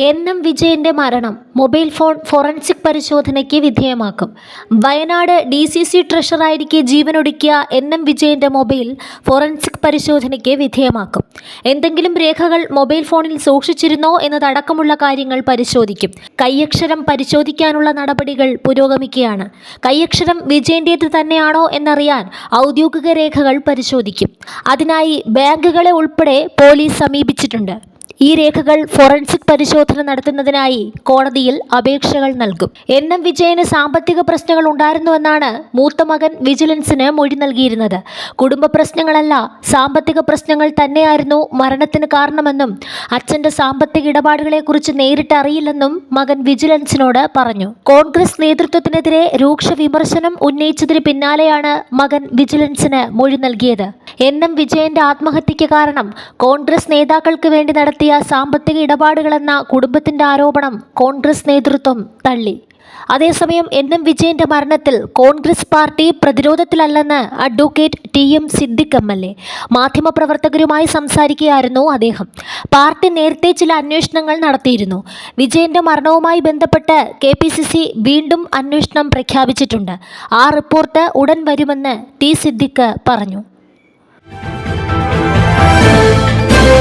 N വിജയന്റെ മരണം mobile phone forensic പരിശോധനയ്ക്ക് വിധേയമാക്കും. വയനാട് DCC ട്രഷററായിരിക്കെ ജീവനൊടുക്കിയ എൻ വിജയന്റെ മൊബൈൽ ഫോറൻസിക് പരിശോധനയ്ക്ക് വിധേയമാക്കും. എന്തെങ്കിലും രേഖകൾ മൊബൈൽ ഫോണിൽ സൂക്ഷിച്ചിരുന്നോ എന്നതടക്കമുള്ള കാര്യങ്ങൾ പരിശോധിക്കും. കൈയക്ഷരം പരിശോധിക്കാനുള്ള നടപടികൾ പുരോഗമിക്കുകയാണ്. കൈയക്ഷരം വിജയന്റേത് തന്നെയാണോ എന്നറിയാൻ ഔദ്യോഗിക രേഖകൾ പരിശോധിക്കും. അതിനായി ബാങ്കുകളെ ഉൾപ്പെടെ പോലീസ് സമീപിച്ചിട്ടുണ്ട്. ഈ രേഖകൾ ഫോറൻസിക് പരിശോധന നടത്തുന്നതിനായി കോടതിയിൽ അപേക്ഷകൾ നൽകും. എൻ വിജയന് സാമ്പത്തിക പ്രശ്നങ്ങൾ ഉണ്ടായിരുന്നുവെന്നാണ് മൂത്ത മകൻ വിജിലൻസിന് മൊഴി നൽകിയിരുന്നത്. കുടുംബ പ്രശ്നങ്ങളല്ല, സാമ്പത്തിക പ്രശ്നങ്ങൾ തന്നെയായിരുന്നു മരണത്തിന് കാരണമെന്നും അച്ഛന്റെ സാമ്പത്തിക ഇടപാടുകളെക്കുറിച്ച് നേരിട്ട് അറിയില്ലെന്നും മകൻ വിജിലൻസിനോട് പറഞ്ഞു. കോൺഗ്രസ് നേതൃത്വത്തിനെതിരെ രൂക്ഷ വിമർശനം ഉന്നയിച്ചതിന് പിന്നാലെയാണ് മകൻ വിജിലൻസിന് മൊഴി നൽകിയത്. എൻ വിജയന്റെ ആത്മഹത്യയ്ക്ക് കാരണം കോൺഗ്രസ് നേതാക്കൾക്ക് വേണ്ടി നടത്തിയ സാമ്പത്തിക ഇടപാടുകളെന്ന കുടുംബത്തിന്റെ ആരോപണം കോൺഗ്രസ് നേതൃത്വം തള്ളി. അതേസമയം എൻ വിജയന്റെ മരണത്തിൽ കോൺഗ്രസ് പാർട്ടി പ്രതിരോധത്തിലല്ലെന്ന് അഡ്വക്കേറ്റ് TM സിദ്ദിഖ് MLA മാധ്യമപ്രവർത്തകരുമായി സംസാരിക്കുകയായിരുന്നു അദ്ദേഹം. പാർട്ടി നേരത്തെ ചില അന്വേഷണങ്ങൾ നടത്തിയിരുന്നു. വിജയന്റെ മരണവുമായി ബന്ധപ്പെട്ട് KPCC വീണ്ടും അന്വേഷണം പ്രഖ്യാപിച്ചിട്ടുണ്ട്. ആ റിപ്പോർട്ട് ഉടൻ വരുമെന്ന് T സിദ്ദിഖ് പറഞ്ഞു.